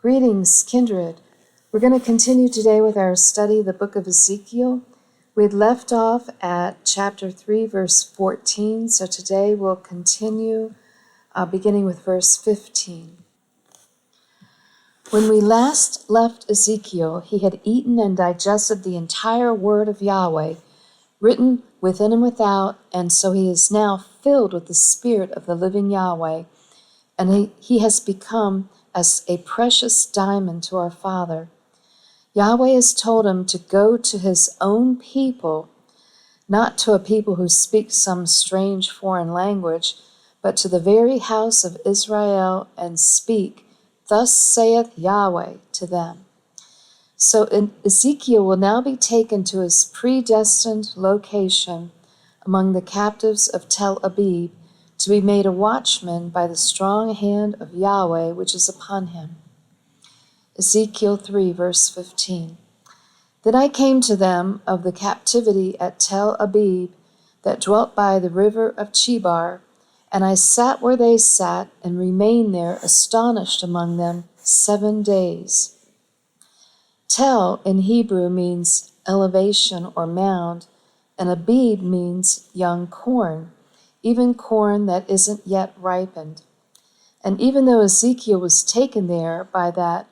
Greetings, kindred. We're going to continue today with our study of the book of Ezekiel. We had left off at chapter 3, verse 14, so today we'll continue beginning with verse 15. When we last left Ezekiel, he had eaten and digested the entire word of Yahweh, written within and without, and so he is now filled with the Spirit of the living Yahweh, and he has become as a precious diamond to our Father. Yahweh has told him to go to his own people, not to a people who speak some strange foreign language, but to the very house of Israel, and speak, "Thus saith Yahweh," to them. So Ezekiel will now be taken to his predestined location among the captives of Tel Abib, to be made a watchman by the strong hand of Yahweh which is upon him. Ezekiel 3, verse 15. Then I came to them of the captivity at Tel Abib, that dwelt by the river of Chebar, and I sat where they sat, and remained there astonished among them 7 days. Tel in Hebrew means elevation or mound, and Abib means young corn, even corn that isn't yet ripened. And even though Ezekiel was taken there by that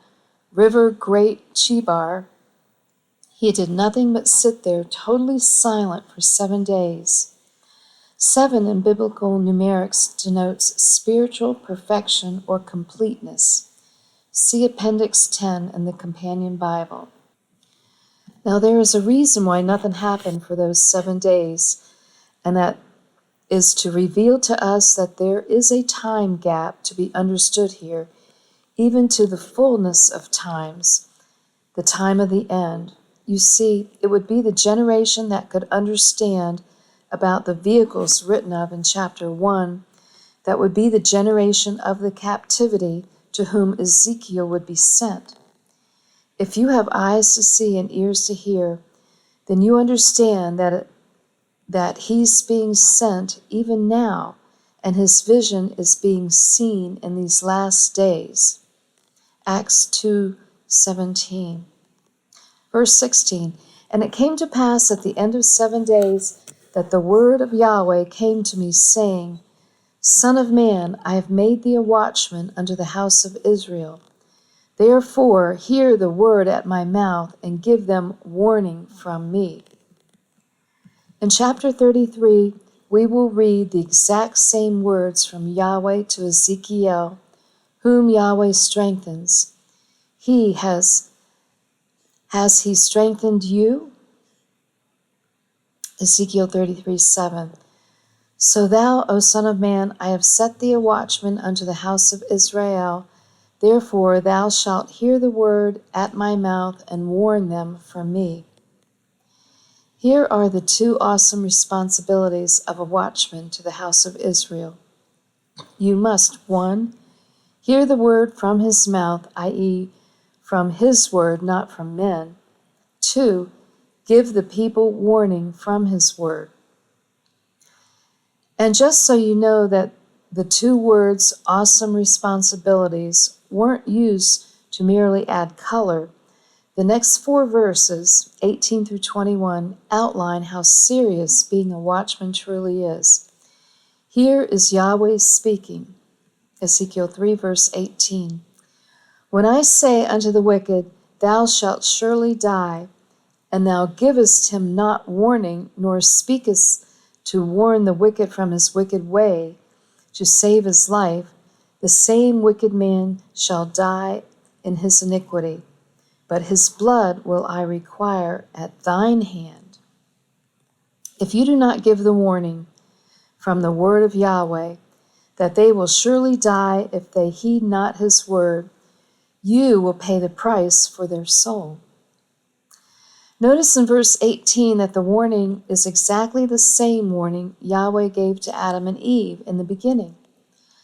river great Chebar, he did nothing but sit there totally silent for 7 days. 7 in biblical numerics denotes spiritual perfection or completeness. See Appendix 10 in the Companion Bible. Now there is a reason why nothing happened for those 7 days, and that is to reveal to us that there is a time gap to be understood here, even to the fullness of times, the time of the end. You see, it would be the generation that could understand about the vehicles written of in chapter 1, that would be the generation of the captivity to whom Ezekiel would be sent. If you have eyes to see and ears to hear, then you understand that he's being sent even now, and his vision is being seen in these last days. Acts 2:17. Verse 16, and it came to pass at the end of 7 days that the word of Yahweh came to me, saying, Son of man, I have made thee a watchman unto the house of Israel. Therefore hear the word at my mouth, and give them warning from me. In chapter 33, we will read the exact same words from Yahweh to Ezekiel, whom Yahweh strengthens. Has he strengthened you? Ezekiel 33:7. So thou, O son of man, I have set thee a watchman unto the house of Israel. Therefore thou shalt hear the word at my mouth, and warn them from me. Here are the 2 awesome responsibilities of a watchman to the house of Israel. You must, 1, hear the word from his mouth, i.e., from his word, not from men. 2, give the people warning from his word. And just so you know that the 2 words, awesome responsibilities, weren't used to merely add color, the next 4 verses, 18 through 21, outline how serious being a watchman truly is. Here is Yahweh speaking. Ezekiel 3, verse 18. When I say unto the wicked, Thou shalt surely die, and thou givest him not warning, nor speakest to warn the wicked from his wicked way, to save his life, the same wicked man shall die in his iniquity, but his blood will I require at thine hand. If you do not give the warning from the word of Yahweh, that they will surely die if they heed not his word, you will pay the price for their soul. Notice in verse 18 that the warning is exactly the same warning Yahweh gave to Adam and Eve in the beginning.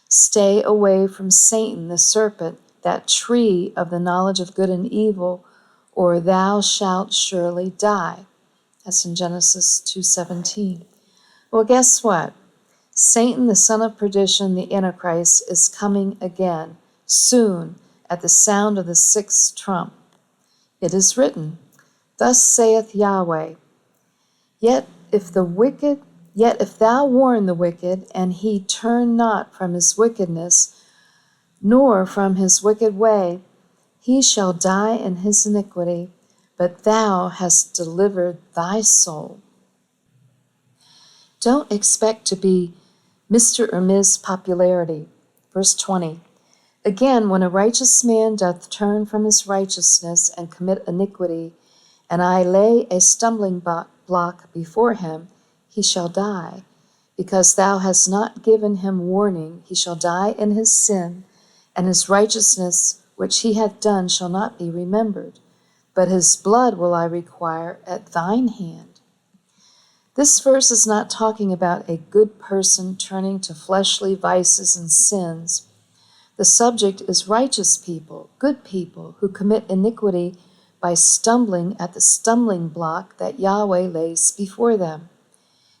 Stay away from Satan, the serpent, that tree of the knowledge of good and evil, or thou shalt surely die. That's in Genesis 2:17. Well, guess what? Satan, the son of perdition, the Antichrist, is coming again, soon, at the sound of the sixth trump. It is written, Thus saith Yahweh, Yet if thou warn the wicked, and he turn not from his wickedness, nor from his wicked way, he shall die in his iniquity, but thou hast delivered thy soul. Don't expect to be Mr. or Ms. Popularity. Verse 20. Again, when a righteous man doth turn from his righteousness and commit iniquity, and I lay a stumbling block before him, he shall die. Because thou hast not given him warning, he shall die in his sin, and his righteousness which he hath done shall not be remembered. But his blood will I require at thine hand. This verse is not talking about a good person turning to fleshly vices and sins. The subject is righteous people, good people, who commit iniquity by stumbling at the stumbling block that Yahweh lays before them.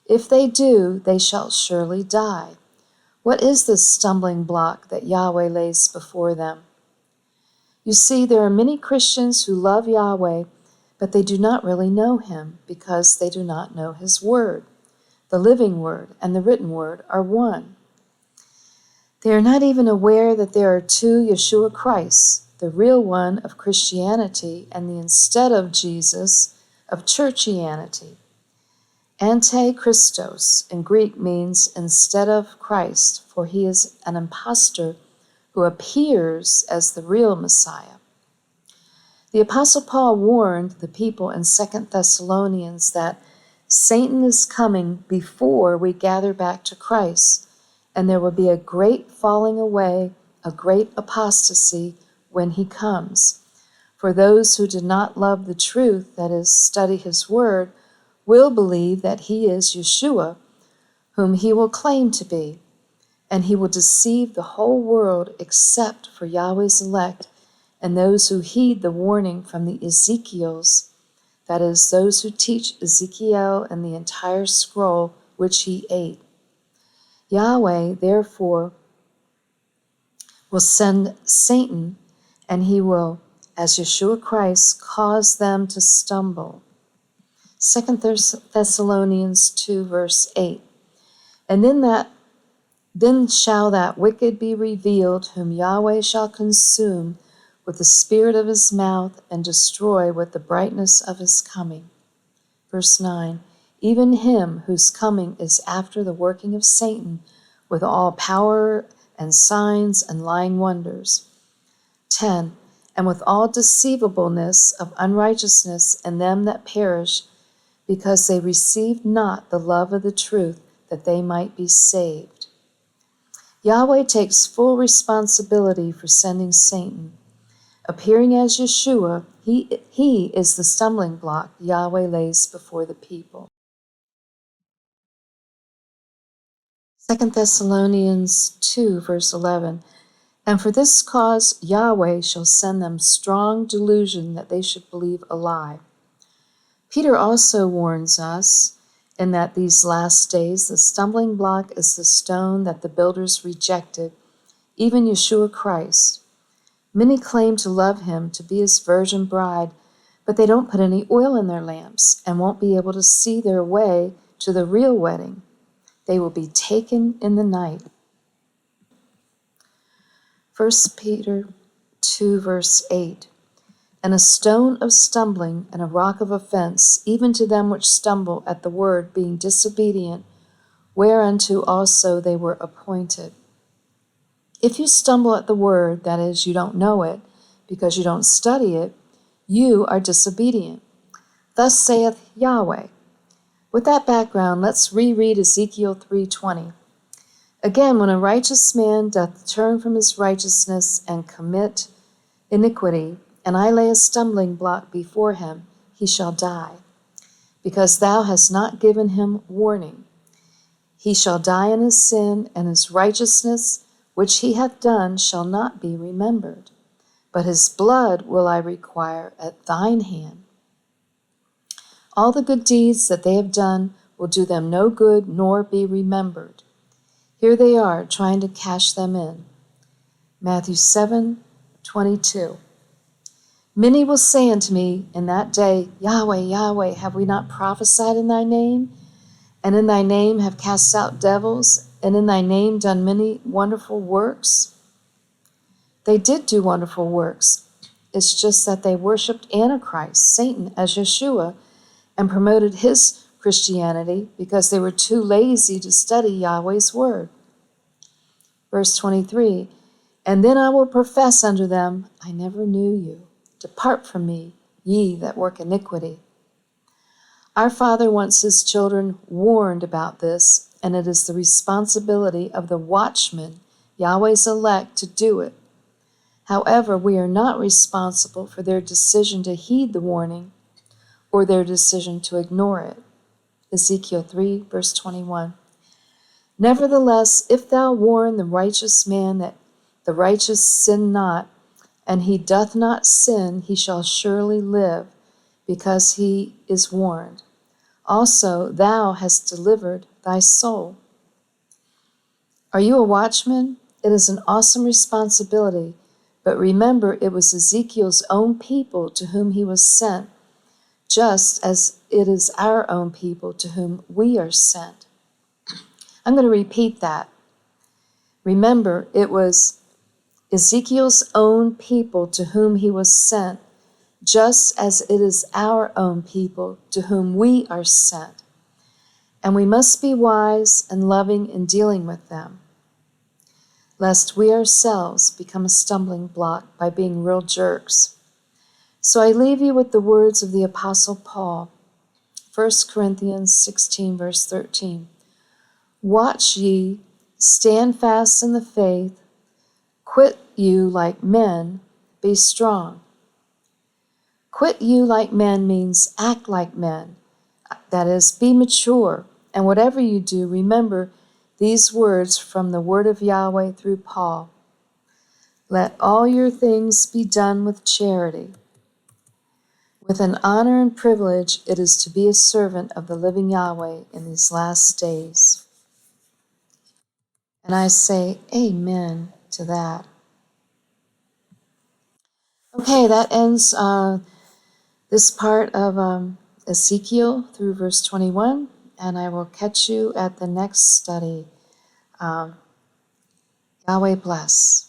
If they do, they shall surely die. What is this stumbling block that Yahweh lays before them? You see, there are many Christians who love Yahweh, but they do not really know him because they do not know his word. The living word and the written word are one. They are not even aware that there are two Yeshua Christs, the real one of Christianity and the instead of Jesus of churchianity. Antichristos in Greek means instead of Christ, for he is an impostor who appears as the real Messiah. The Apostle Paul warned the people in 2 Thessalonians that Satan is coming before we gather back to Christ, and there will be a great falling away, a great apostasy when he comes. For those who do not love the truth, that is, study his word, will believe that he is Yeshua, whom he will claim to be, and he will deceive the whole world except for Yahweh's elect and those who heed the warning from the Ezekiels, that is, those who teach Ezekiel and the entire scroll which he ate. Yahweh, therefore, will send Satan, and he will, as Yeshua Christ, cause them to stumble. 2 Thessalonians 2, verse 8. And then shall that wicked be revealed, whom Yahweh shall consume with the spirit of his mouth and destroy with the brightness of his coming. Verse 9. Even him whose coming is after the working of Satan, with all power and signs and lying wonders. 10. And with all deceivableness of unrighteousness in them that perish, because they received not the love of the truth, that they might be saved. Yahweh takes full responsibility for sending Satan. Appearing as Yeshua, he is the stumbling block Yahweh lays before the people. 2 Thessalonians 2, verse 11. And for this cause Yahweh shall send them strong delusion that they should believe a lie. Peter also warns us in that these last days the stumbling block is the stone that the builders rejected, even Yeshua Christ. Many claim to love him, to be his virgin bride, but they don't put any oil in their lamps and won't be able to see their way to the real wedding. They will be taken in the night. 1 Peter 2, verse 8. And a stone of stumbling and a rock of offense, even to them which stumble at the word, being disobedient, whereunto also they were appointed. If you stumble at the word, that is, you don't know it, because you don't study it, you are disobedient. Thus saith Yahweh. With that background, let's reread Ezekiel 3:20. Again, when a righteous man doth turn from his righteousness and commit iniquity, and I lay a stumbling block before him, he shall die. Because thou hast not given him warning. He shall die in his sin, and his righteousness which he hath done shall not be remembered. But his blood will I require at thine hand. All the good deeds that they have done will do them no good, nor be remembered. Here they are, trying to cash them in. Matthew 7, 22. Many will say unto me in that day, Yahweh, Yahweh, have we not prophesied in thy name? And in thy name have cast out devils? And in thy name done many wonderful works? They did do wonderful works. It's just that they worshipped Antichrist, Satan, as Yeshua, and promoted his Christianity because they were too lazy to study Yahweh's word. Verse 23, and then I will profess unto them, I never knew you. Depart from me, ye that work iniquity. Our Father wants his children warned about this, and it is the responsibility of the watchmen, Yahweh's elect, to do it. However, we are not responsible for their decision to heed the warning or their decision to ignore it. Ezekiel 3, verse 21. Nevertheless, if thou warn the righteous man that the righteous sin not, and he doth not sin, he shall surely live, because he is warned. Also, thou hast delivered thy soul. Are you a watchman? It is an awesome responsibility, but remember, it was Ezekiel's own people to whom he was sent, just as it is our own people to whom we are sent. I'm going to repeat that. Remember, it was Ezekiel's own people to whom he was sent, just as it is our own people to whom we are sent. And we must be wise and loving in dealing with them, lest we ourselves become a stumbling block by being real jerks. So I leave you with the words of the Apostle Paul, 1 Corinthians 16, verse 13. Watch ye, stand fast in the faith, quit you like men, be strong. Quit you like men means act like men. That is, be mature. And whatever you do, remember these words from the word of Yahweh through Paul. Let all your things be done with charity. With an honor and privilege, it is to be a servant of the living Yahweh in these last days. And I say amen to that. Okay, that ends this part of Ezekiel through verse 21, and I will catch you at the next study. Yahweh bless.